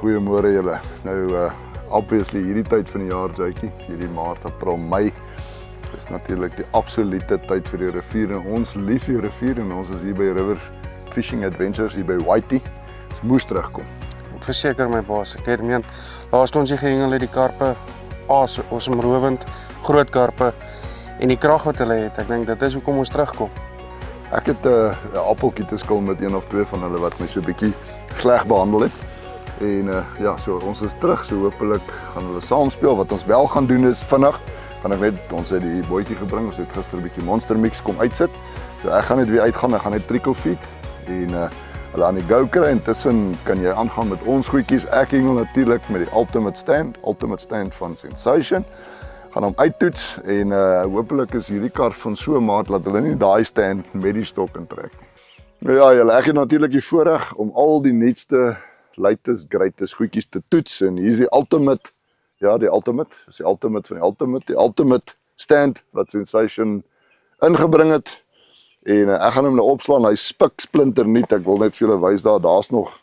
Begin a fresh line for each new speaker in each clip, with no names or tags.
Goeiemôre julle. Nou obviously hierdie tyd van die jaar, Jackie, hierdie Maart, April, Mei is natuurlik die absolute tyd vir die rivier en ons lief die rivier en ons is hier by River Fishing Adventures hier by Whitey. Ons moes terugkom.
Ek verseker my baas, ek het meen, laas ons hier gehengel het die karpe, asemrowend, groot karpe en die krag wat hulle het. Ek dink dit is hoekom ons terugkom.
Ek het 'n appeltjie te skil met een of twee van hulle wat my so 'n bietjie sleg behandel het. En ja, so ons is terug, so hopelik gaan hulle saam speel. Wat ons wel gaan doen is vinnig, gaan ek net, ons het die bootjie gebring, ons het gister 'n bietjie Monster Mix kom uitsit. So ek gaan net weer uitgaan, ek gaan net trickle feed en hulle aan die go kry. Intussen kan jy aangaan met ons goedjies. Ek hengel natuurlik met die Ultimate Stand van Sensation. Gaan hom uittoets en hopelik is hierdie kar van so 'n maat dat hulle nie daai stand met die stok in trek nie. Ja, julle, ek het natuurlik die voorreg om al die nuutste, latest, greatest goedjies te toets en hier is die Ultimate, ja, die Ultimate, is die Ultimate van die Ultimate stand wat Sensation ingebring het. En ek gaan hom nou opslaan, hy spik splinter nuut. Ek wil net vir julle wys daar's nog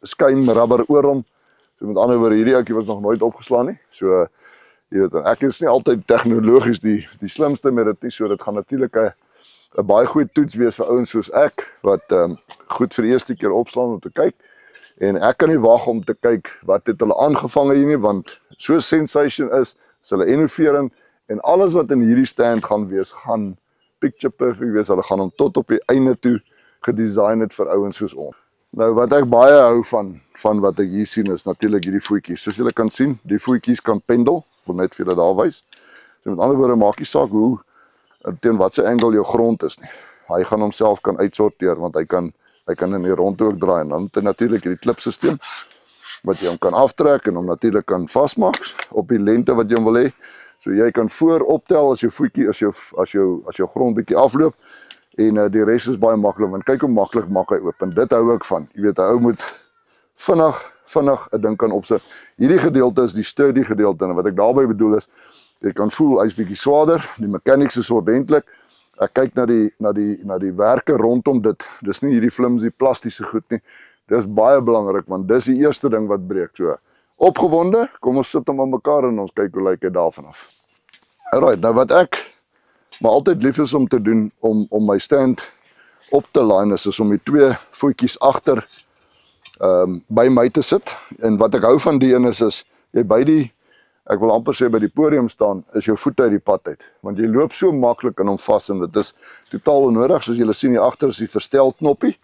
skuim rubber oor hom. So met ander woorde, hierdie ouetjie was nog nooit opgeslaan nie. So jy weet, ek is nie altyd tegnologies die slimste met dit nie, so dit gaan natuurlik 'n baie goeie toets wees vir ouens soos ek wat goed vir die eerste keer opslaan om te kyk. En ek kan nie wag om te kyk wat het hulle aangevang hier nie, want so Sensation is hulle innoverend en alles wat in hierdie stand gaan wees, gaan picture perfect wees. Hulle gaan hom tot op die einde toe gedesign het vir ouens soos ons. Nou wat ek baie hou van wat ek hier sien is natuurlik hierdie voetjies. Soos julle kan sien, die voetjies kan pendel. Ek wil net vir julle daar wys. So met ander woorde maak nie saak hoe teen wat se angle jou grond is nie. Hy gaan homself kan uitsorteer want hy kan in die rond ook draai en dan het hy natuurlik hierdie klipsisteem wat jy hom kan aftrek en hom natuurlik kan vasmaak op die lengte wat jy hom wil hê. So jy kan voor optel as jou voetjie as jou grond bietjie afloop en die res is baie maklik want kyk hoe maklik maak hy oop en dit hou ek van. Jy weet, 'n ou moet vinnig 'n ding kan opsit. Hierdie gedeelte is die sturdy gedeelte en wat ek daarmee bedoel is jy kan voel hy's bietjie swaarder, die mechanics is ordentlik. Ek kyk na die werke rondom dit. Dis nie hierdie flimsy plastiese goed nie. Dis baie belangrik want dis die eerste ding wat breek. So opgewonde, kom ons sit hom aan mekaar en ons kyk hoe lyk dit daarvan af. Alright, nou wat ek maar altyd lief is om te doen om my stand op te line is om die twee voetjies agter by my te sit. En wat ek hou van die een is jy by die, ek wil amper sê by die podium staan, is jou voete uit die pad uit. Want jy loop so maklik in hom vas en dit is totaal onnodig. Soos julle sien hier agter is die verstel knoppie.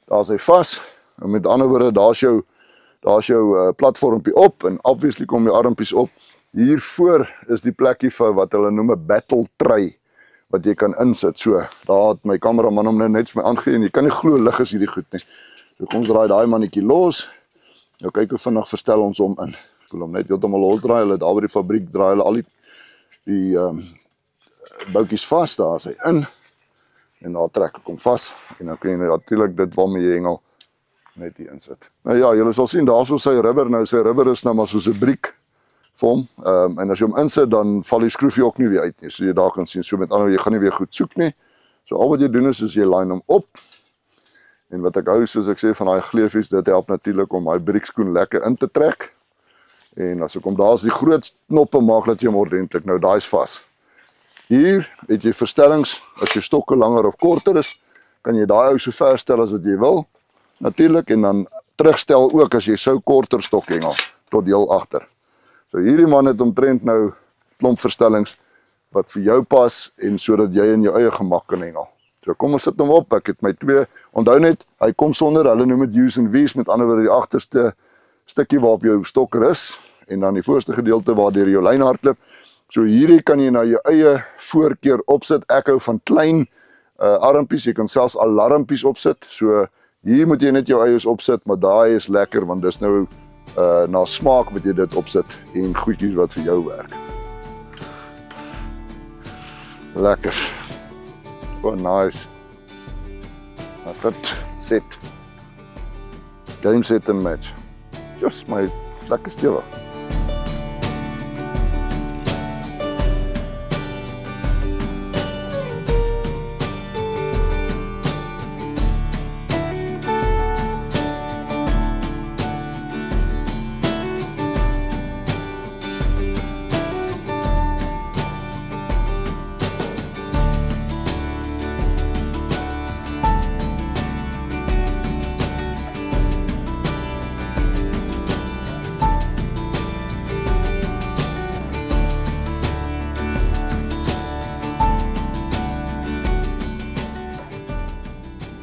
Daar's hy vas. En met ander woorde, daar's jou platformpie op en obviously kom jou armpies op. Hier voor is die plekkie vir wat hulle noem 'n battle tray wat jy kan insit. So, daar het my kameraman hom nou net vir my aangegee en jy kan nie glo lig is hierdie goed nie. So kom ons draai daai mannetjie los. Nou kyk hoe vinnig verstel ons hom in. Ek wil hom net heeltemal los draai. Hulle daar by die fabriek draai hulle al die boutjies vas, daar is hy in. En daar trek ek hom vas en dan kan jy natuurlik dit waarmee jy hengel net hier insit. Nou ja, julle sal sien daarso sy rubber. Nou sy rubber is nou maar soos 'n briek vir hom. En as jy hom insit dan val die skroefie ook nie weer uit nie. So jy daar kan sien, so met ander jy gaan nie weer goed soek nie. So al wat jy doen is jy line hom op. En wat ek hou, soos ek sê, van daai gleefies, dit help natuurlik om daai briekskoen lekker in te trek. En as ek kom, daar's die groot knoppe maak dat jy hom ordentlik, nou daai's vas. Hier het jy verstellings, as jou stokke langer of korter is, kan jy daai ou so ver stel as wat jy wil, natuurlik, en dan terugstel ook as jy sou korter stok hengel, tot heel agter. So hierdie man het omtrent nou klomp verstellings wat vir jou pas en sodat jy in jou eie gemak kan hengel. So kom ons sit hom op, ek het my twee, onthou net, hy kom sonder, hulle noem het U's en V's, met ander woorde die agterste stukkie waarop jou stokker is, en dan die voorste gedeelte waar deur jou lyn hardloop. So hierdie kan jy na jou eie voorkeur opsit. Ek hou van klein armpies, jy kan selfs alarmpies opsit. So hier moet jy net jou eies opsit, maar daai is lekker want dis nou na smaak wat jy dit opsit en goedjies wat vir jou werk. Lekker. Oh, nice. That's it. Set. Game, set and match. Just my lekker stewig.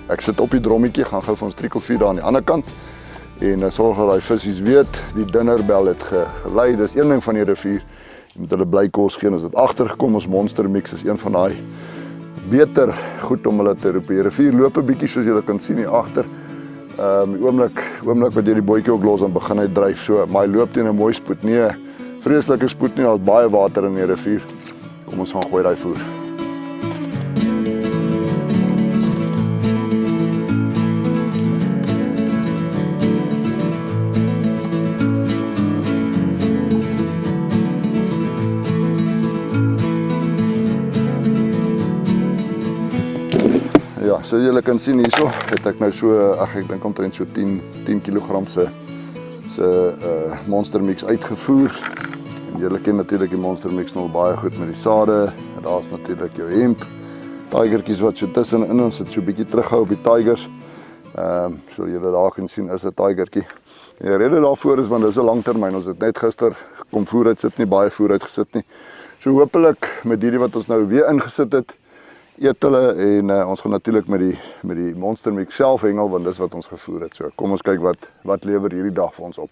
ek sit op die drommetjie, gaan gou vir ons trikkelvuur daar aan die ander kant en sorg dat die visies weet, die dinnerbel het gelei, dis een ding van die rivier, jy moet hulle bly kos gee, as dit agtergekom, ons Monster Mix is een van daai beter goed om hulle te roep. Die rivier loop 'n bietjie soos julle kan sien hier agter. Die oomblik wat jy die bootjie ook los en begin hy dryf so, maar hy loop teen 'n mooi spoed, nie 'n vreeslike spoed nie, daar's baie water in die rivier. Kom ons gaan gooi daai voer. Ja, so julle kan sien hierso, het ek nou so, ek dink omtrent so 10 kg se Monster Mix uitgevoer. En julle ken natuurlik die Monster Mix nog baie goed met die sade. Daar's natuurlik jou hemp. Tigertjies wat so tussenin, ons het so 'n bietjie terughou op die tigers. So julle daar kan sien is 'n tigertjie. Die rede daarvoor is want dis 'n langtermyn. Ons het net gister kom voer uit sit nie, baie voer uitgesit nie. So hopelik met hierdie wat ons nou weer ingesit het, eet hulle en ons gaan natuurlik met die Monster Mix self hengel want dis wat ons gevoer het. So kom ons kyk wat lewer hierdie dag vir ons op.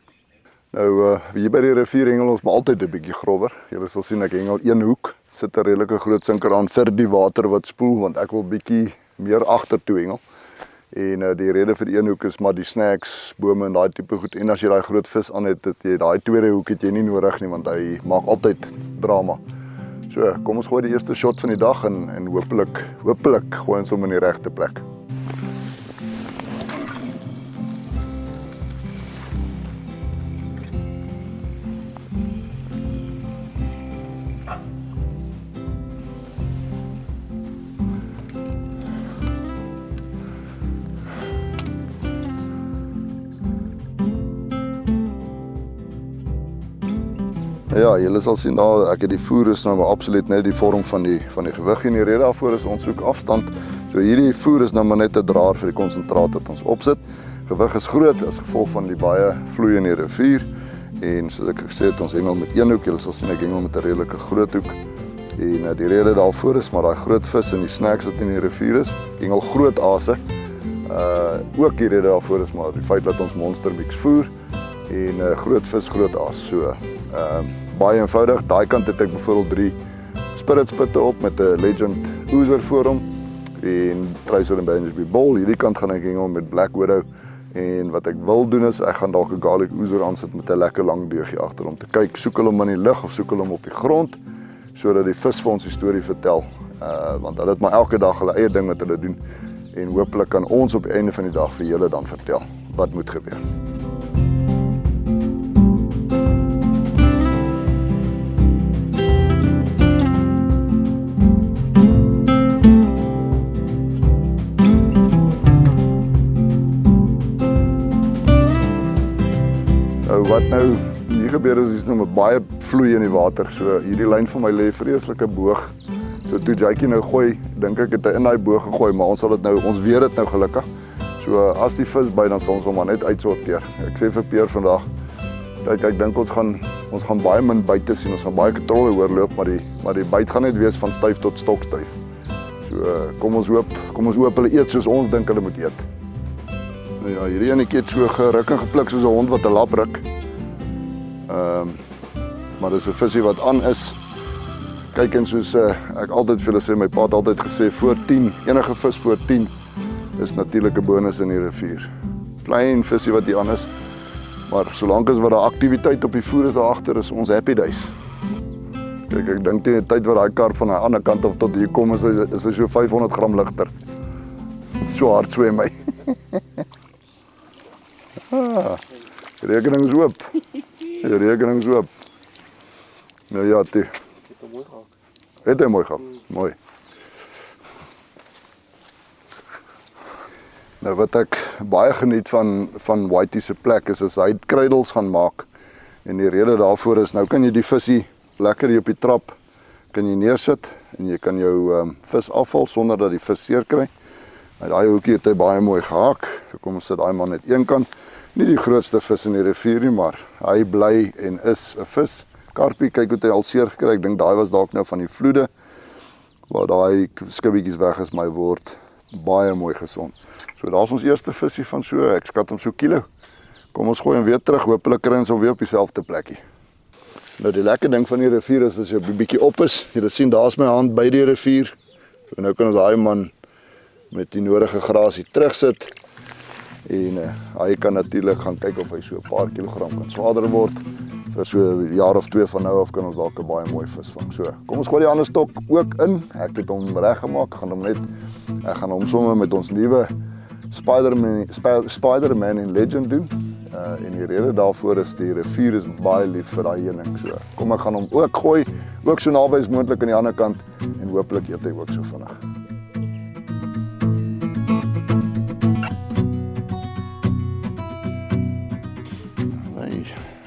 Nou hier by die rivier hengel ons maar altyd 'n bietjie grower. Julle sal sien ek hengel een hoek, sit 'n redelike groot sinker aan vir die water wat spoel want ek wil bietjie meer agtertoe hengel. En die rede vir die een hoek is maar die snacks, bome en daai tipe goed. En as jy daai groot vis aan het, jy daai tweede hoek het jy nie nodig nie want hy maak altyd drama. So, kom ons gooi die eerste shot van die dag en hopelik gooi ons hom in die regte plek. Ja, julle sal sien daar, ek het die voer is nou maar absoluut net die vorm van die gewig en die rede daarvoor is ons soek afstand. So hierdie voer is nou maar net 'n draer vir die konsentraat wat ons opsit. Gewig is groot as gevolg van die baie vloei in die rivier en soos ek gesê het, ons hengel met een hoek, julle sal sien ek hengel met 'n redelike groot hoek. En die rede daarvoor is maar daai groot vis en die snacks wat in die rivier is, hengel groot aase. Ook die rede daarvoor is maar die feit dat ons Monster Mix voer en groot vis, groot aas. So baie eenvoudig. Daai kant het ek byvoorbeeld 3 Spirit spitte op met 'n Legend Oozer voor hom en Tracer en Banjasby Ball. Hierdie kant gaan ek hengel met Black Widow en wat ek wil doen is ek gaan dalk 'n Garlic Oozer aansit met 'n lekker lang deugie agter om te kyk, soek hulle hom in die lug of soek hulle hom op die grond sodat die vis vir ons die storie vertel. Want hulle het maar elke dag hulle eie ding wat hulle doen en hopelik kan ons op die einde van die dag vir julle dan vertel wat moet gebeur. Wat nou hier gebeur is nou met baie vloei in die water. So hierdie lyn van my lê vreeslike boog. So toe Jackie nou gooi, dink ek het hy in daai boog gegooi, maar ons weet dit nou gelukkig. So as die vis by dan sal ons hom maar net uitsorteer. Ek sê vir Peer vandag, ek dink ons gaan baie min buite sien. Ons gaan baie katrolle oorloop, maar die byt gaan net wees van styf tot stokstyf. So kom ons hoop hulle eet soos ons dink hulle moet eet. Nou ja, hierdie enetjie het so geruk en gepluk soos 'n hond wat 'n lap ruk. Maar dis 'n visie wat aan is. Kyk en soos ek altyd vir hulle sê, my pa het altyd gesê voor 10, enige vis voor 10 is natuurlik 'n bonus in die rivier. Klein visie wat hier aan is, maar solank as wat daar aktiwiteit op die voer is daar agter is ons happy days. Kyk, ek dink teen die tyd wat daai karp van die ander kant af tot hier kom is hy so 500 gram ligter. So hard swem hy. Rekening is oop. Rekening is oop. Nou ja, toe. Het hy mooi gehad? Mooi. Nou wat ek baie geniet van Whitey se plek is hy kruidels gaan maak. En die rede daarvoor is, nou kan jy die visie lekker hier op die trap kan jy neersit en jy kan jou vis afval sonder dat die vis seer kry. Uit daai hoekie het hy baie mooi gehaak. So kom ons sit daai man net een kant. Nie die grootste vis in die rivier nie, maar hy bly en is 'n vis. Karpie, kyk hoe hy al seer gekry. Ek dink daai was dalk nou van die vloede waar daai skibbietjies weg is, maar hy word baie mooi gesond. So daar is ons eerste visie van so, ek skat hom so kilo. Kom ons gooi hom weer terug, hopelik kry ons hom weer op dieselfde plekkie. Nou die lekker ding van die rivier is as jy 'n bietjie op is, jy sien daar's my hand by die rivier. So nou kan ons daai man met die nodige grasie terugsit. En hy kan natuurlik gaan kyk of hy so 'n paar kilogram kan swaarder word. Vir so 'n jaar of 2 van nou af kan ons dalk 'n baie mooi vis vang. So, kom ons gooi die ander stok ook in. Ek het hom reggemaak. Ek gaan hom sommer met ons nuwe Spider-Man in Legend doen. En die rede daarvoor is die rivier is baie lief vir daai heuning. So, kom ek gaan hom ook gooi, ook so naby as moontlik aan die ander kant en hopelik eet hy ook so vinnig.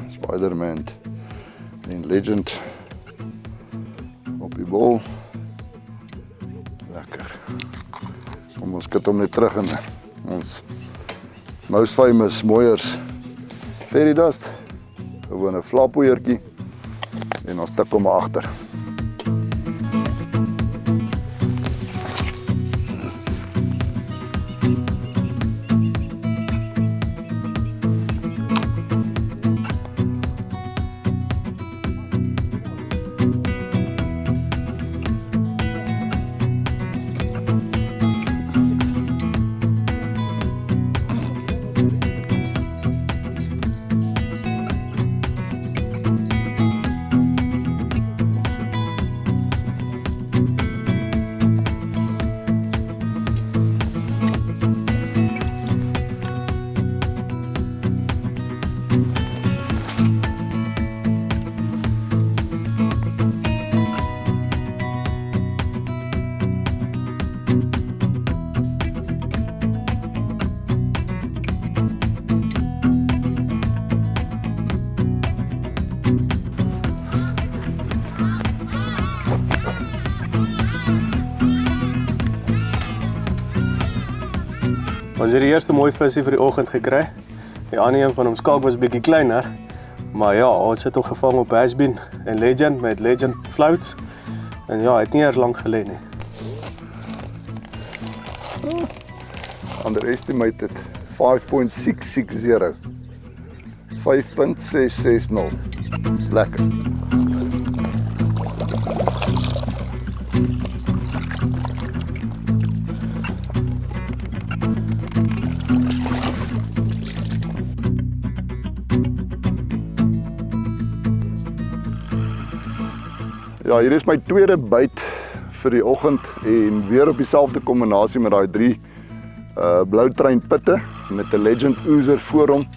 Spider-Man in Legend op die bol. Lekker. Kom ons skat hom net terug in ons most famous mooiers fairy dust. Gewoon 'n flappoeiertjie en ons tik hom agter.
Ons het die eerste mooi visie vir die oggend gekry. Die ander een van ons kalk was bietjie kleiner. Maar ja, ons het hom gevang op Bassbin en Legend met Legend floats. En ja, het nie eers lank gelê nie.
Underestimated 5.660. 5.660. Lekker. Ja, hier is my tweede byt vir die oggend en weer op dieselfde kombinasie met daai 3 blou trein pitte met 'n Legend Oozer voor hom.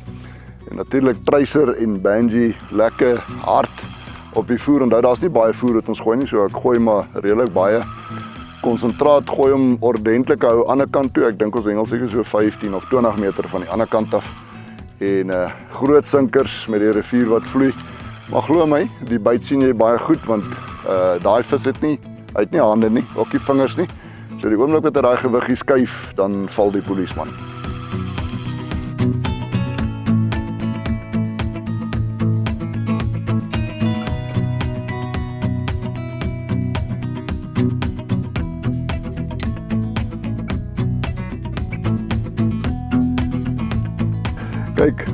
En natuurlik Tracer en Banji lekker hard op die voer. Onthou daar's nie baie voer wat ons gooi nie, so ek gooi maar redelik baie konsentraat, gooi hom ordentlik hou aan die ander kant toe. Ek dink ons hengel seker so 15 of 20 meter van die ander kant af. En groot sinkers met die rivier wat vloei. Maar glo my, die byt sien jy baie goed want daai vis het nie hande nie, ook nie vingers nie. So die oomblik wat hy daai gewiggie skuif, dan val die polisieman. Kyk.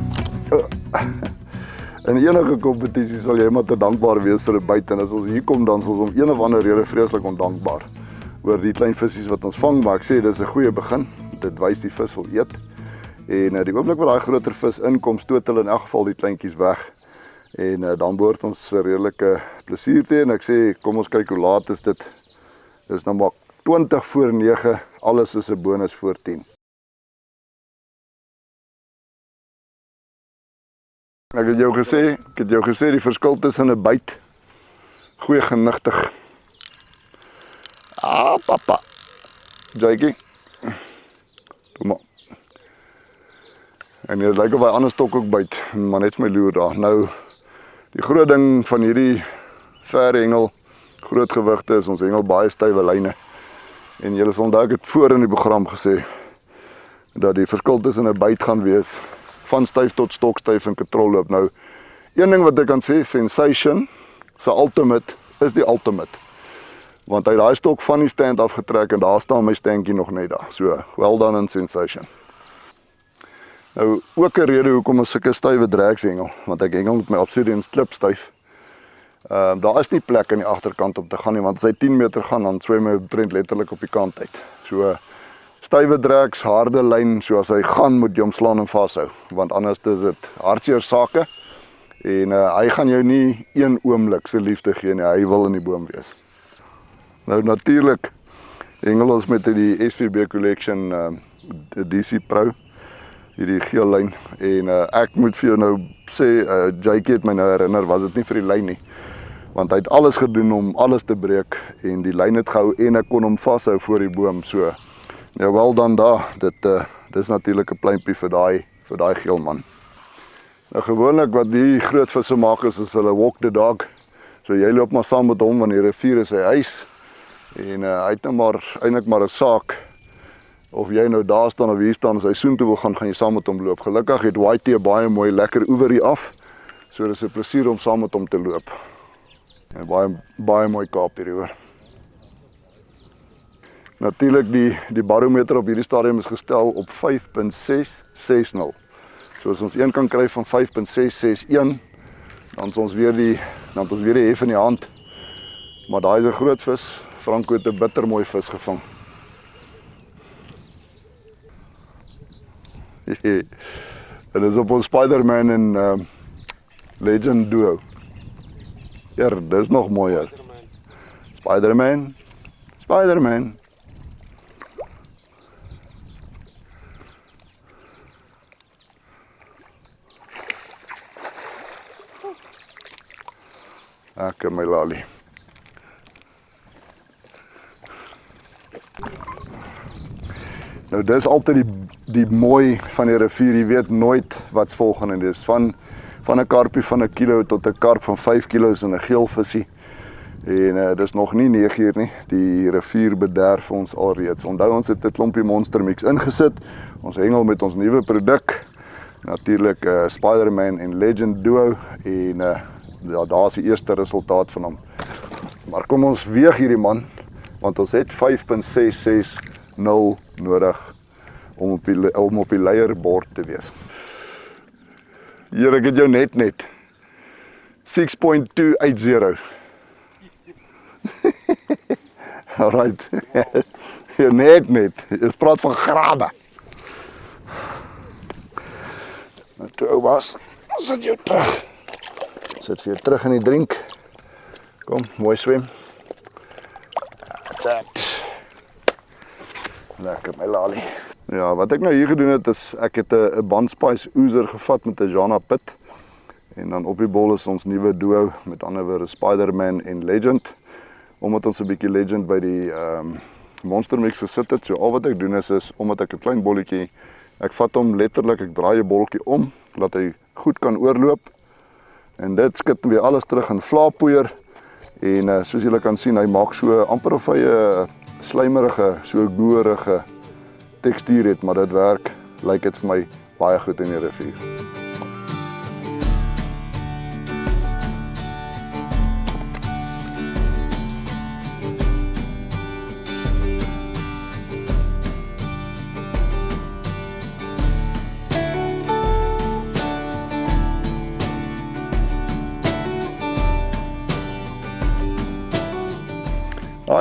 In enige kompetisie sal jy maar te dankbaar wees vir 'n byt en as ons hier kom dan is ons om een of ander rede vreeslik ondankbaar oor die klein visies wat ons vang, maar ek sê dis 'n goeie begin. Dit wys die vis wil eet. En die oomblik wat daai groter vis inkom, stoot hulle in elk geval die kleintjies weg. En dan behoort ons 'n redelike plesier te hê en ek sê kom ons kyk hoe laat is dit. Dis nou maar 20 voor 9, alles is 'n bonus voor 10. Ek het jou gesê die verskil tussen 'n byt, goeie genigtig. Papa. Jakey. Toe maar. En jy lyk of hy ander stok ook byt, maar net my loer daar. Nou, die groot ding van hierdie verhengel, groot gewigte is ons hengel baie stywe lyne. En julle sal onthou ek het voor in die program gesê dat die verskil tussen 'n byt gaan wees van styf tot stokstyf en katrolloop. Nou, een ding wat ek kan sê, Sensation, sy ultimate is die ultimate. Want hy het daai stok van die stand afgetrek en daar staan my standjie nog net daar. So, well done and sensation. Nou, ook 'n rede hoekom ons sulke stywe drags hengel, want ek hengel met my Obsidian klipstyf. Daar is nie plek aan die agterkant om te gaan nie, want as hy 10 meter gaan, dan swem hy omtrent letterlik op die kant uit. So, stywe drags, harde lyn, so as hy gaan, moet jy hom slaan en vashou, want anders is dit hartseer sake, en hy gaan jou nie een oomblik se liefde gee nie, hy wil in die boom wees. Nou natuurlik hengel ons met die SVB Collection DC Pro, hierdie geel lyn, en ek moet vir jou nou sê, Jakey het my nou herinner, was dit nie vir die lyn nie, want hy het alles gedoen om alles te breek, en die lyn het gehou, en ek kon hom vashou voor die boom, so, ja, wel dan daar, dit is natuurlik 'n pleintjie vir daai geel man. Nou gewoonlik wat die groot visse maak is hulle walk the dog, so jy loop maar saam met hom, want die rivier is sy huis, en hy het nou maar, eintlik maar 'n saak, of jy nou daar staan of hier staan, as hy soontoe wil gaan jy saam met hom loop. Gelukkig het YT baie mooi lekker oewerie af, so dis 'n plesier om saam met hom te loop. En baie mooi Kaap hieroor. Natuurlik die barometer op hierdie stadium is gestel op 5.660. So as ons een kan kry van 5.661, dan het ons weer die hef in die hand. Maar daai is 'n groot vis. Franco het 'n bittermooi vis gevang. En dis op ons Spider-Man en Legend duo. Ja, dis nog mooier. Spider-Man. Spider-Man. Ek my lali. Nou dis altyd die mooi van die rivier, jy weet nooit wat's volgende. Dis van 'n karpie van 1 kilo tot 'n karp van 5 kilos en 'n geel visie. En dis nog nie 9 uur nie. Die rivier bederf ons alreeds. Onthou ons het 'n klompie Monster Mix ingesit. Ons hengel met ons nuwe produk. Natuurlik Spider-Man en Legend duo en ja, daar's die eerste resultaat van hom. Maar kom ons weeg hierdie man, want ons het 5.660 nodig om op die leierbord te wees. Hier, ek het jou net 6.280. Alright. Hier net. Jy praat van grade. Nou toe ou was, ons het jou terug. Sit vir jou terug in die drink. Kom, mooi swem. That's it. Lekker my lali. Ja, wat ek nou hier gedoen het is, ek het 'n bandspice oezer gevat met 'n Jana pit. En dan op die bol is ons nuwe duo, met ander woorde Spider-Man en Legend. Omdat ons 'n bietjie Legend by die Monster Mix gesit het, so al wat ek doen is omdat ek 'n klein bolletjie, ek vat hom letterlik, ek draai 'n bolletjie om, laat hy goed kan oorloop. En dit skit weer alles terug in vlaapoeier. En soos julle kan sien, hy maak so amper of hy 'n slijmerige, so goorige tekstuur het, maar dit werk, lyk dit vir my baie goed in die rivier.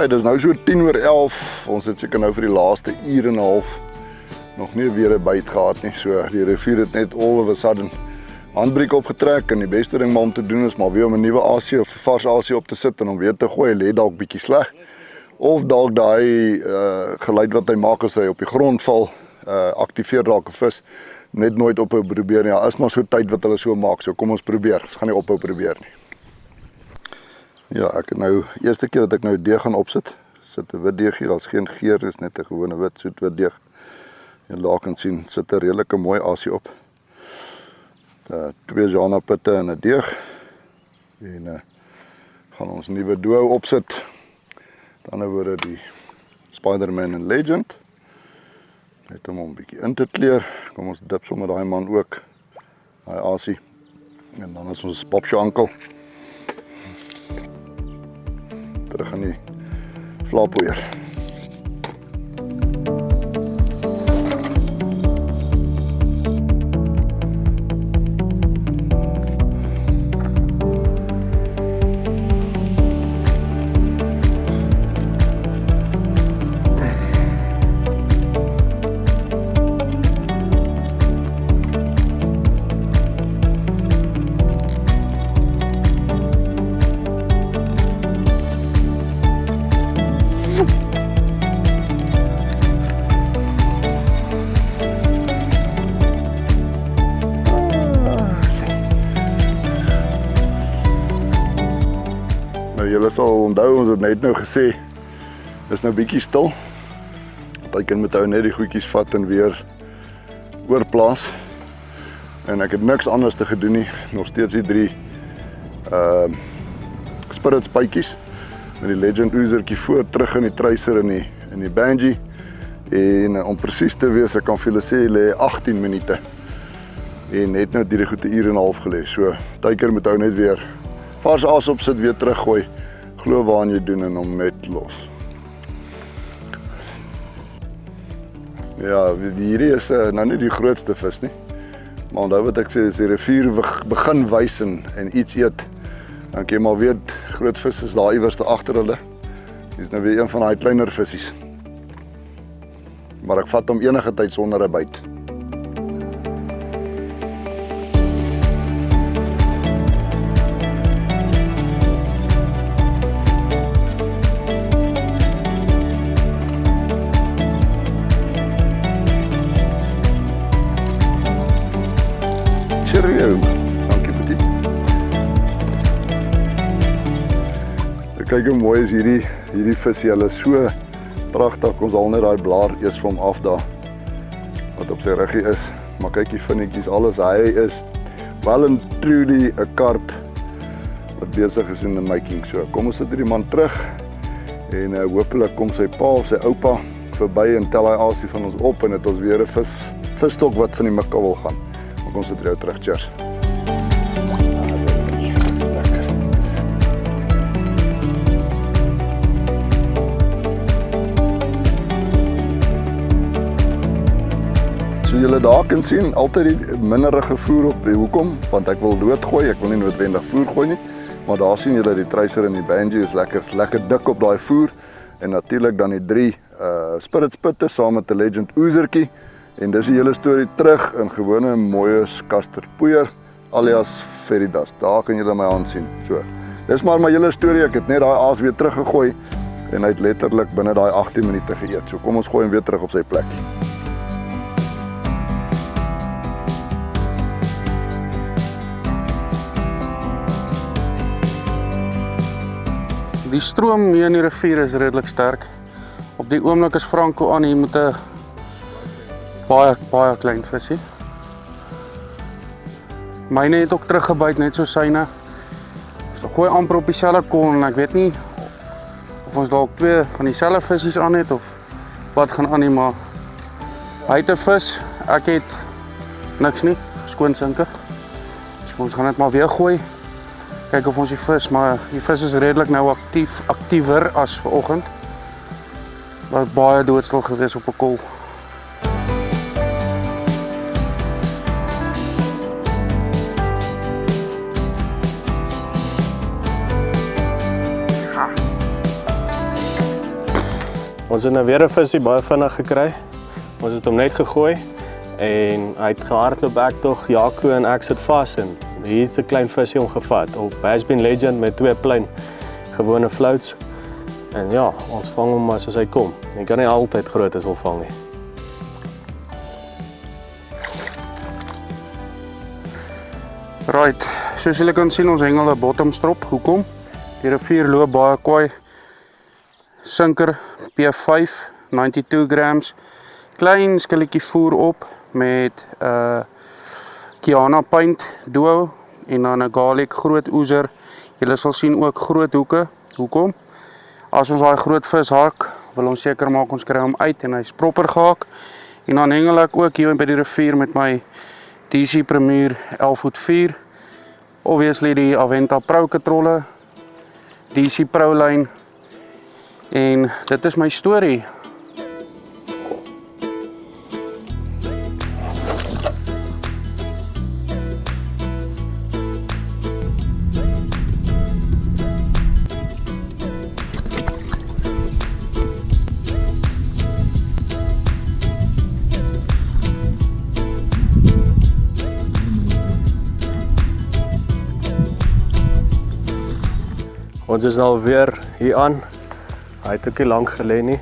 Dit is nou so 10:11, ons het seker nou vir die laaste uur en 'n half nog nie weer 'n byt gehad nie, so die rivier het net all of a sudden handbriek opgetrek en die beste ding maar om te doen is maar weer om 'n nuwe asie of vars asie op te sit en om weer te gooi, lê dalk bietjie sleg. Of dalk daai geluid wat hy maak as hy op die grond val, aktiveer dalk 'n vis, net nooit ophou probeer nie. Ja, is maar so tyd wat hulle so maak, so kom ons probeer, ons gaan nie ophou probeer nie. Ja, ek het nou, eerste keer dat ek nou deeg gaan opsit, sit 'n wit deeg hier, daar's geen geur, is net 'n gewone wit soet wit deeg. Jy laat kan sien, sit 'n redelike mooi asie op. 2 Jana pitte en 'n deeg. En gaan ons nuwe duo opsit. Dan nou word die Spider-Man en Legend. Net om 'n bietjie in te kleur. Kom ons dip sommer daai man ook. Daai asie. En dan is ons Bob Shankel. Terug in die Vlaapoeier. Julle sal onthou, ons het net nou gesê, is nou bietjie stil. Partykeer moet ou net die goedjies vat en weer oorplaas. En ek het niks anders te gedoen nie, nog steeds die 3 Spirit spuitjies met die Legend oezertjie voor, terug in die tracer en die Banshee. En om presies te wees, ek kan vir julle sê, lê 18 minute. En net nou die goede 1 uur en 'n half gelê. So, partykeer moet ou net weer vars as op sit, weer teruggooi. Glo waaraan jy doen en hom net los. Ja, hierdie is nou nie die grootste vis nie. Maar onthou wat ek sê, as die rivier begin wys en iets eet, dan kan jy maar weet, groot vis is daar iewers agter hulle. Dit is nou weer een van daai kleiner visies. Maar ek vat hom enige tyd sonder 'n byt. Cheerio. Dankie vir dit. Kyk hoe mooi is hierdie visie. Hulle is so pragtig. Ons haal net daai blaar eers van hom af daar wat op sy ruggie is. Maar kyk die vinnetjies, alles. Hy is wel en truly 'n karp wat besig is in the making. So kom ons sit hierdie man terug en hopelik kom sy pa of sy oupa verby en tel hy asie van ons op en het ons weer 'n visstok wat van die mikka wil gaan. Maar kom sit jou terug, cheers. Lekker. So julle daar kan sien, altyd die minderige voer op. Hoekom? Want ek wil lood gooi, ek wil nie noodwendig voer gooi nie. Maar daar sien julle die tracer en die Banshee is lekker dik op daai voer. En natuurlik dan die 3 Spirit spitte saam met 'n Legend oezertjie. En dis die hele storie terug in gewone mooie kasterpoeier alias Veritas. Daar kan julle my hand sien. So, dis maar my hele storie. Ek het net daai aas weer teruggegooi en hy het letterlik binne daai 18 minute geëet. So kom ons gooi hom weer terug op sy plek.
Die stroom hier in die rivier is redelik sterk. Op die oomblik is Franco aan hier met 'n baie klein visie. Myne het ook teruggebyt net so syne. Ons gooi amper op dieselfde kon en ek weet nie of ons dalk 2 van dieselfde visies aan het of wat gaan aan nie, maar hy het 'n vis, ek het niks nie, skoonsinker. So ons gaan dit maar weer gooi. Kyk of ons die vis, maar die vis is redelik nou aktiewer as vanoggend. Wat baie doodstil gewees op 'n kol.
Ons het nou weer 'n visie baie vinnig gekry. Ons het hom net gegooi en hy het gehardloop ek tog, Jaco en ek sit vas en hier het 'n klein visie hom gevat op Bassbin Legend met 2 klein gewone floats. En ja, ons vang hom maar soos hy kom. Jy kan nie altyd grootes wil vang nie.
Right, soos julle kan sien, ons hengel 'n bottomstrop. Hoekom? Die rivier loop baie kwaai. Sinker P5, 92 grams. Klein skilletjie voer op met Kiana Paint Duo en dan 'n garlic groot oezer. Julle sal sien ook groot hoeke. Hoekom? As ons daai groot vis hak, wil ons seker maak ons kry hom uit en hy's proper gehak. En dan hengel ek ook hier by die rivier met my DC Premier 11'4". Obviously die Aventa Pro katrolle, DC Pro lyn En dit is my storie.
Ons is nou weer hier aan. Hy het ook nie lank gelê nie.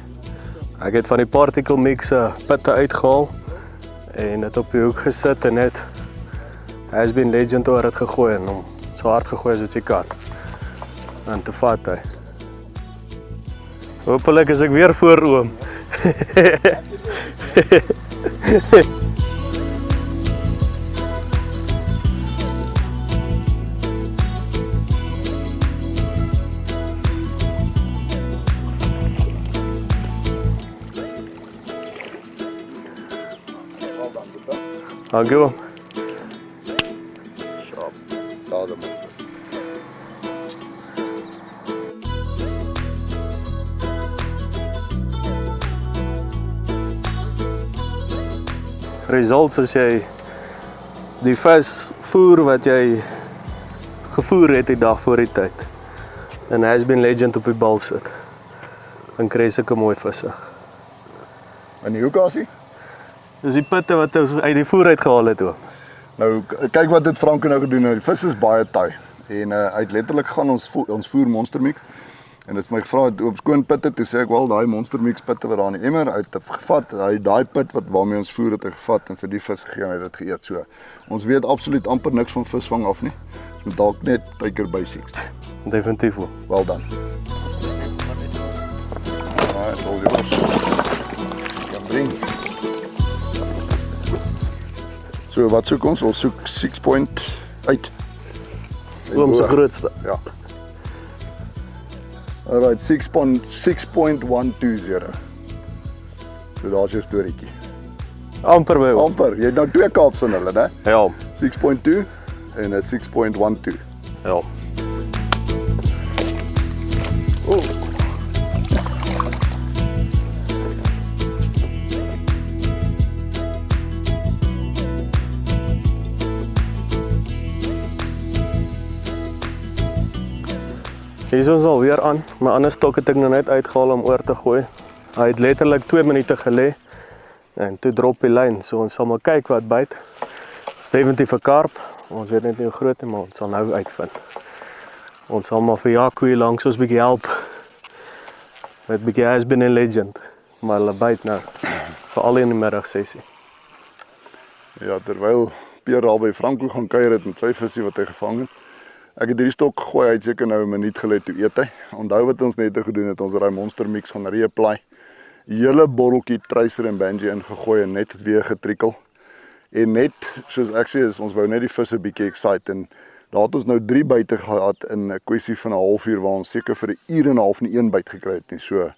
Ek het van die particle mix pitte uitgehaal en dit op die hoek gesit en net Has Been Legend oor het gegooi en hom so hard gegooi as wat jy kan. En te vat hy. Hopelijk is ek weer voor oom. Dankie oom.
Sharp. Daar dan.
Results as jy die vis voer wat jy gevoer het die dag voor die tyd. En Has Been Legend op die bal sit. Dan kry jy sulke mooi visse.
En die hoekasie?
Dis die pitte wat ons uit die voer uitgehaal het oom.
Nou kyk wat dit Franco nou gedoen het. Die vis is baie taai en hy het letterlik gaan ons voer monster mix. En dit is my gevra op skoon pitte, toe sê ek wel daai monster mix pitte wat daar in die emmer uit het gevat, hy daai pit wat waarmee ons voer het gevat en vir die vis gegee en hy het dit geëet. So ons weet absoluut amper niks van visvang af nie. Ons moet dalk net tyker basics.
Definitief oom.
Wel dan. Alright, all yours. Kan bring. So wat soek ons? Ons soek 6.8.
Oom se grootste.
Ja. Alright, 6.120. So daar is jou storieetjie.
Amper by oom.
Amper, jy het nou 2 Kaaps van hulle, né?
Ja oom.
6.2 en 'n 6.12.
Ja. Hier is ons alweer aan. My ander stok het ek nou net uitgehaal om oor te gooi. Hy het letterlik 2 minute gelê en toe drop die lyn. So ons sal maar kyk wat byt. Dis definitief 'n karp. Ons weet net nie hoe groot hy, maar ons sal nou uitvind. Ons sal maar vir Jaco hier langs ons bietjie help. Met bietjie Has Been Legend. Maar hulle byt nou. Veral in die middagsessie.
Ja, terwyl Pierre daar by Franco gaan kuier het met sy visie wat hy gevang het. Ek het hierdie stok gegooi, hy het seker nou 'n minuut gelê toe eet hy. Onthou wat ons net gedoen het, ons het daai monster mix gaan reapply. Hele botteltjie Tracer en Banji ingegooi en net weer getrikkel. En net soos ek sê, is ons wou net die visse bietjie excite en daar het ons nou 3 byte gehad in 'n kwessie van 'n halfuur waar ons seker vir 'n uur en 'n half nie 1 byt gekry het nie. So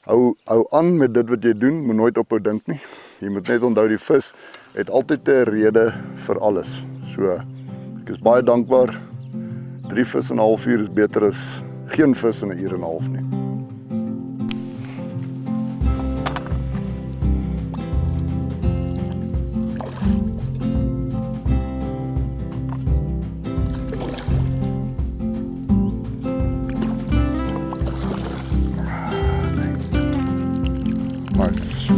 hou aan met dit wat jy doen, moet nooit ophou dink nie. Jy moet net onthou die vis het altyd 'n rede vir alles. So ek is baie dankbaar. 3 vis in 'n halfuur is beter as geen vis in 'n uur en 'n half nie. Nice.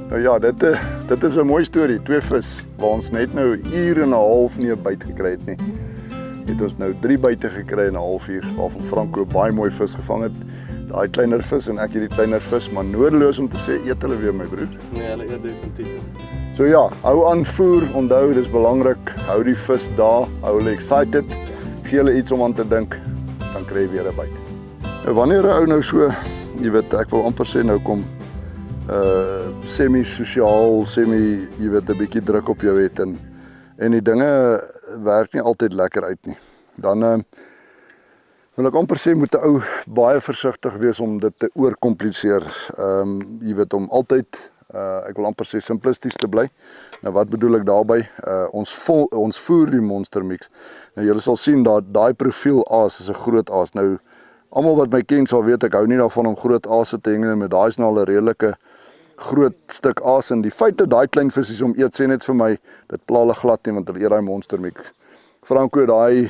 Nou ja, dit is 'n mooi storie, 2 vis waar ons net nou 'n uur en 'n half nie 'n byt gekry het nie. Het ons nou 3 byte gekry in 'n halfuur waarvan Franco baie mooi vis gevang het. Daai kleiner vis en ek hierdie kleiner vis, maar nodeloos om te sê eet hulle weer my broer.
Nee, hulle eet definitief.
So ja, hou aan voer, onthou dis belangrik. Hou die vis daar, hou hulle excited. Gee hulle iets om aan te dink, dan kry jy weer 'n byt. Nou wanneer 'n ou nou so, jy weet, ek wil amper sê nou kom semi-sosiaal, jy weet 'n bietjie druk op jou het en die dinge werk nie altyd lekker uit nie. Dan wil ek amper sê moet 'n ou baie versigtig wees om dit te oorkompliseer. Jy weet om altyd Ek wil amper sê simplisties te bly. Nou wat bedoel ek daarby? Ons voer die Monster Mix. Nou julle sal sien dat daai profiel aas is 'n groot aas. Nou almal wat my ken sal weet ek hou nie daarvan om groot aase te hengel met daai is nou al 'n redelike groot stuk aas en die feit dat daai klein visies om eet sê net vir my dit pla hulle glad nie want hulle eet daai Monster Mix. Franco daai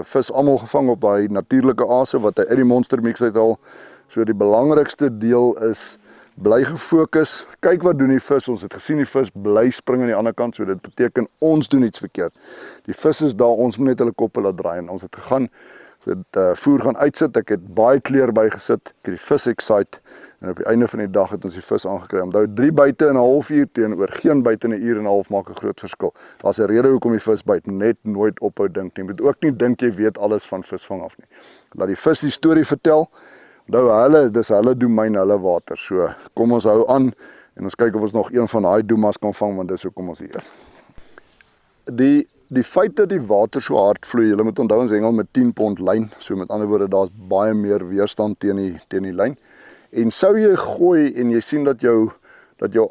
vis almal gevang op daai natuurlike aase wat hy uit die Monster Mix uithaal. So die belangrikste deel is bly gefokus. Kyk wat doen die vis. Ons het gesien die vis bly spring aan die ander kant, so dit beteken ons doen iets verkeerd. Die vis is daar, ons moet net hulle koppe laat draai en ons het gegaan voer gaan uitsit. Ek het baie kleur bygesit. Ek het die vis excite en op die einde van die dag het ons die vis aangekry. Onthou 3 byte in 'n halfuur teenoor geen byte in 'n uur en 'n half maak 'n groot verskil. Daar's 'n rede hoekom die vis byt, net nooit ophou dink nie. Jy moet ook nie dink jy weet alles van visvang af nie. Laat die vis die storie vertel. Onthou dis hulle domein, hulle water. So kom ons hou aan en ons kyk of ons nog een van daai doemas kan vang want dis hoekom ons hier is. Die feit dat die water so hard vloei, jy moet onthou ons hengel met 10 pond lyn, so met ander woorde daar's baie meer weerstand teen die lyn. En sou jy gooi en jy sien dat jou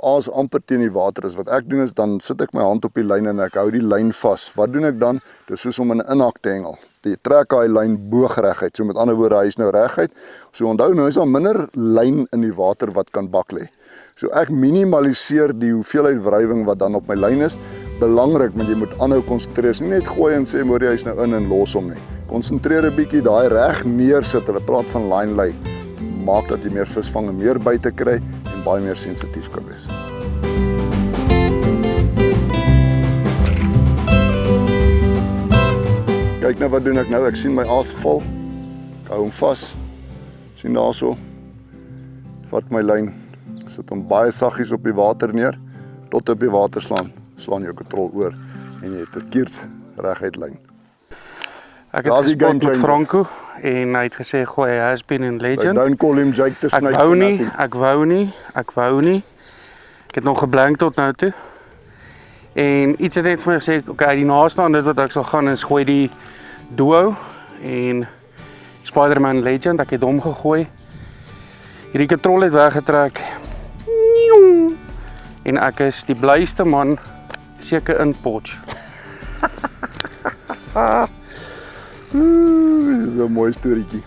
aas amper teen die water is, wat ek doen is dan sit ek my hand op die lyn en ek hou die lyn vas. Wat doen ek dan? Dis soos om in 'n inhak te hengel. Jy trek daai lyn boogreguit, so met ander woorde hy is nou reguit. So onthou nou is daar minder lyn in die water wat kan bak lê. So ek minimaliseer die hoeveelheid wrywing wat dan op my lyn is. Belangrik, want jy moet aanhou konsentreer. Nie net gooi en sê môre hy's nou in en los hom nie. Konsentreer 'n bietjie, daai reg neersit. Hulle praat van line lay. Maak dat jy meer visvang en meer byte kry en baie meer sensitief kan wees. Kyk nou wat doen ek nou. Ek sien my aas val. Ek hou hom vas. Sien daarso. Vat my lyn. Sit hom baie saggies op die water neer tot op die water slaan jou kontrol oor en jy het 'n kiert reguit lyn.
Ek het gespot met Franco en hy het gesê gooi hy has been in legend.
Don't call him Jake the Snake.
Ek wou nie. Ek het nog geblank tot nou toe. En iets het net vir my gesê, okay, die naaste aan dit wat ek sal gaan is gooi die duo en Spider-Man Legend, ek het hom gegooi. Hierdie katrol het weggetrek. En ek is die blyste man seker in Potch.
Dis 'n mooi storieetjie.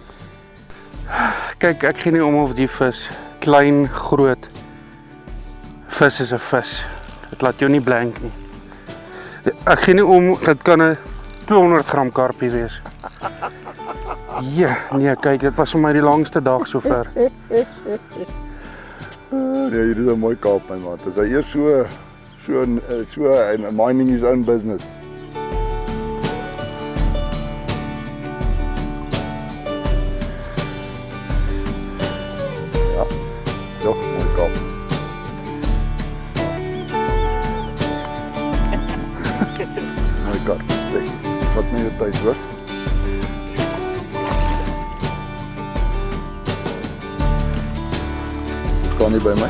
Kyk, ek gee nie om of die vis klein, groot. Vis is 'n vis. Dit laat jou nie blank nie. Ek gee nie om, dit kan 'n 200 gram karpie wees. Ja, nee, kyk, dit was vir my die langste dag sover.
Nee, hier is 'n mooi Kaap my maat. As hy eers so en minding his own business. Ja, mooi Kaap. Mooi Kaap. Vat my jou tyd hoor. Staan nie by my.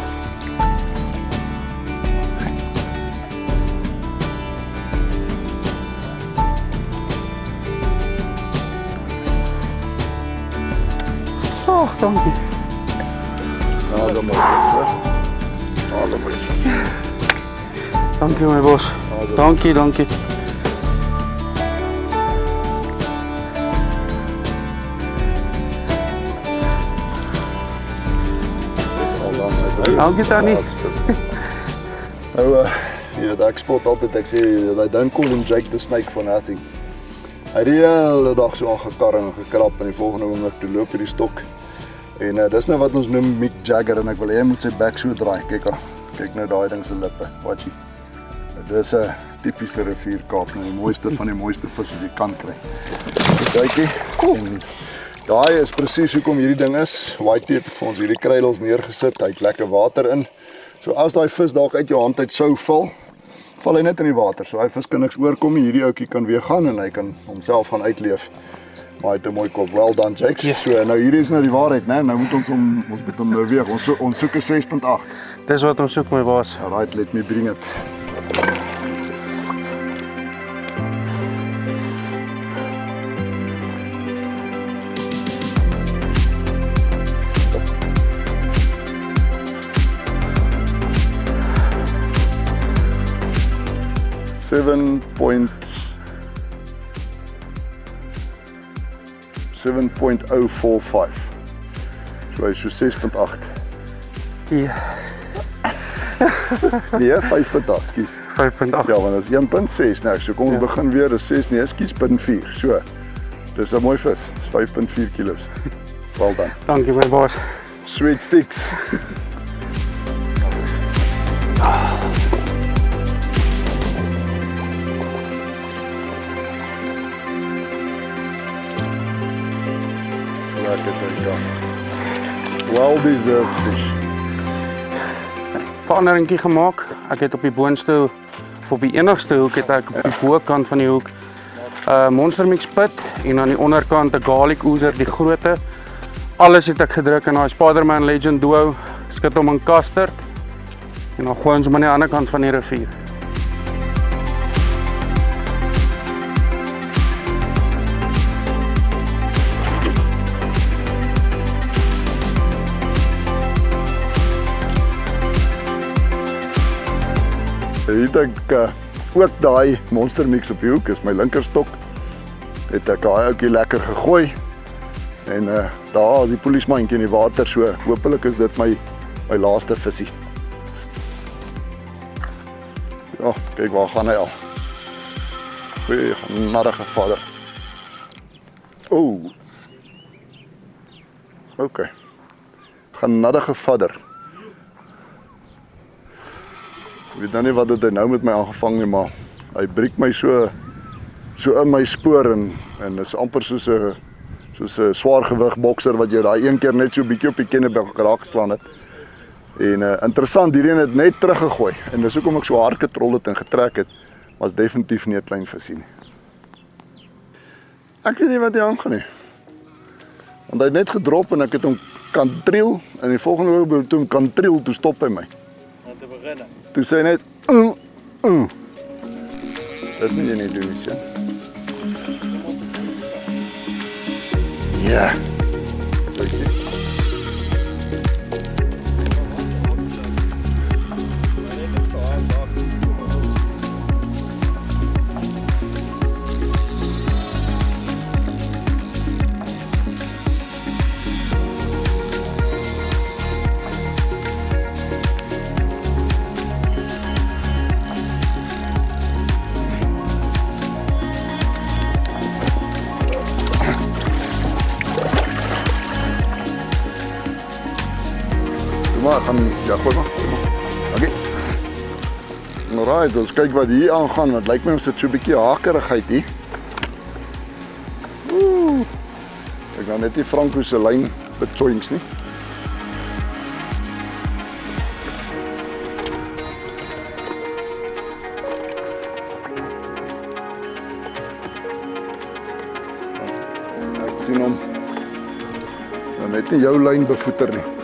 Ag, dankie.
Dan mooi hoor. Dan mooi.
Dankie my bos. Dankie. Dankie Tannie.
Nou, jy weet ek spot altyd, ek sê, they don't call him Jake the Snake for nothing. Hy het die hele dag so aangekar en gekrap en die volgende oomblik toe loop hierdie stok. En dis nou wat ons noem Mick Jagger en ek wil hê hy moet sy bek so draai. Kyk nou daai ding se lippe. Watchie. Dis 'n tipiese rivierkaap, die mooiste van die mooiste vis wat jy kan kry. Kykie. En daai is presies hoekom hierdie ding is. Whitey het vir ons hierdie kruidels neergesit. Hy het lekker water in. So as daai vis dalk uit jou hand uit sou val hy net in die water. So hy vis kan niks oorkom nie. Hierdie ouetjie kan weer gaan en hy kan homself gaan uitleef. Maar hy het 'n mooi kop. Well done, Jake. Yeah. So nou hierdie is nou die waarheid, né? Nou moet ons moet hom nou weeg. Ons soek 'n 6.8.
Dis wat ons soek my baas.
Alright, let me bring it. 7.045. So hy is so 6.8.
Ja,
Nee, 5.8, skus.
5.8.
Ja, want dit is 1.6 nou. So kom ons begin weer, dis 6 nee, skus, 0.4. So. Dis 'n mooi vis. Dis 5.4 kilos. Wel dan.
Dankie my baas.
Sweet sticks. Lekker ding. Well deserved fish.
Veranderingkie gemaak. Ek het op die boonste of op die enigste hoek het ek op die bokant van die hoek Monster Mix pit en aan die onderkant 'n garlic oozer, die grootte. Alles het ek gedruk in daai Spider-Man Legend duo. Skit hom in custard en dan gooi ons hom aan die ander kant van die rivier.
Hier het ek ook daai Monster Mix op die hoek, is my linkerstok. Het ek daai ouetjie lekker gegooi. En daar is die polismandjie in die water, so hopelik is dit my laaste visie. Ja, kyk waar gaan hy al. Goeie genaddige vader. Oeh. Okay. Genaddige vader. Ek weet nou nie wat dit nou met my aangevang nie, maar hy breek my so in my spoor en is amper soos 'n swaargewig bokser wat jy daai een keer net so bietjie op die kennebek geraak geslaan het. En interessant, hierdie het net teruggegooi en dis hoekom ek so hard getrol het en getrek het, was definitief nie 'n klein visie nie. Ek weet nie wat hy aangaan nie. Want hy het net gedrop en ek het hom kan triel en die volgende oomblik toe hom kan triel, toe stop hy my.
Om te begin.
Toe sê hy net Dit moet jy nie doen nie, sien. Ja. Maar gooi maar. Okay. Alright, ons kyk wat hier aangaan, want lyk my ons het so 'n bietjie hakerigheid hier. Ek gaan net die Franco se lyn bechoings nie. Ek sien hom. Dan net nie jou lyn bevoeter nie.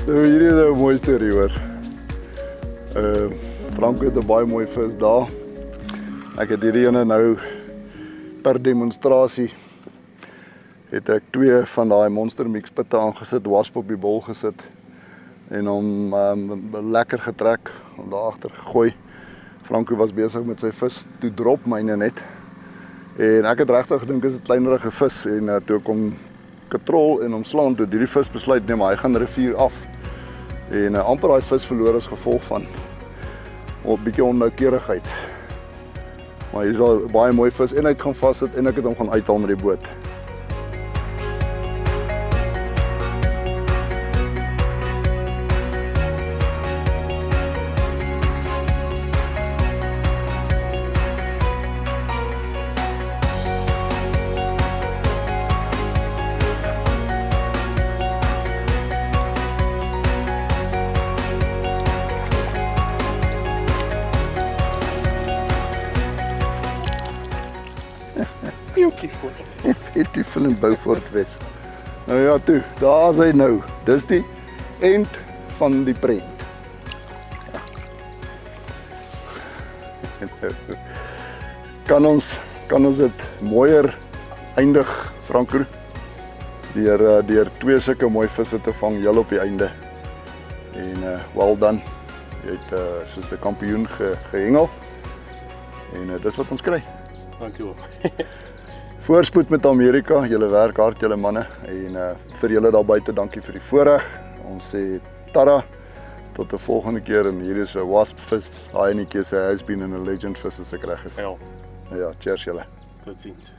Nou hierdie is 'n mooi storie hoor. Franco het 'n baie mooi vis daar. Ek het hierdie ene nou per demonstrasie het ek 2 van daai Monster Mix pitte aangesit, wasp op die bol gesit en hom lekker getrek en daar agter gegooi. Franco was besig met sy vis, toe drop myne net. En ek het regtig gedink is 'n kleinerige vis en toe kom katrol en omslaan toe die vis besluit nee maar hy gaan rivier af. En amper daai vis verloor as gevolg van 'n bietjie onnoukeurigheid. Maar hier is al baie mooi vis en hy het gaan vassit en ek het hom gaan uithaal met die boot.
Beautiful.
Beautiful in Beaufort Wes. Nou ja toe, daar is hy nou. Dis die eind van die prent. Kan ons dit mooier eindig, Franco? Deur twee sulke mooi visse te vang heel op die einde. En well done. Jy het soos 'n kampioen gehengel. En dis wat ons kry.
Dankie wel.
Voorspoed met Amerika, julle werk hard, julle manne, en vir julle daar buite dankie vir die voorreg. Ons sê tada, tot 'n volgende keer, en hier is 'n wasp vis, daai enetjie is 'n has been in 'n legend vis as ek reg is.
Ja,
Ja, cheers julle.
totsiens.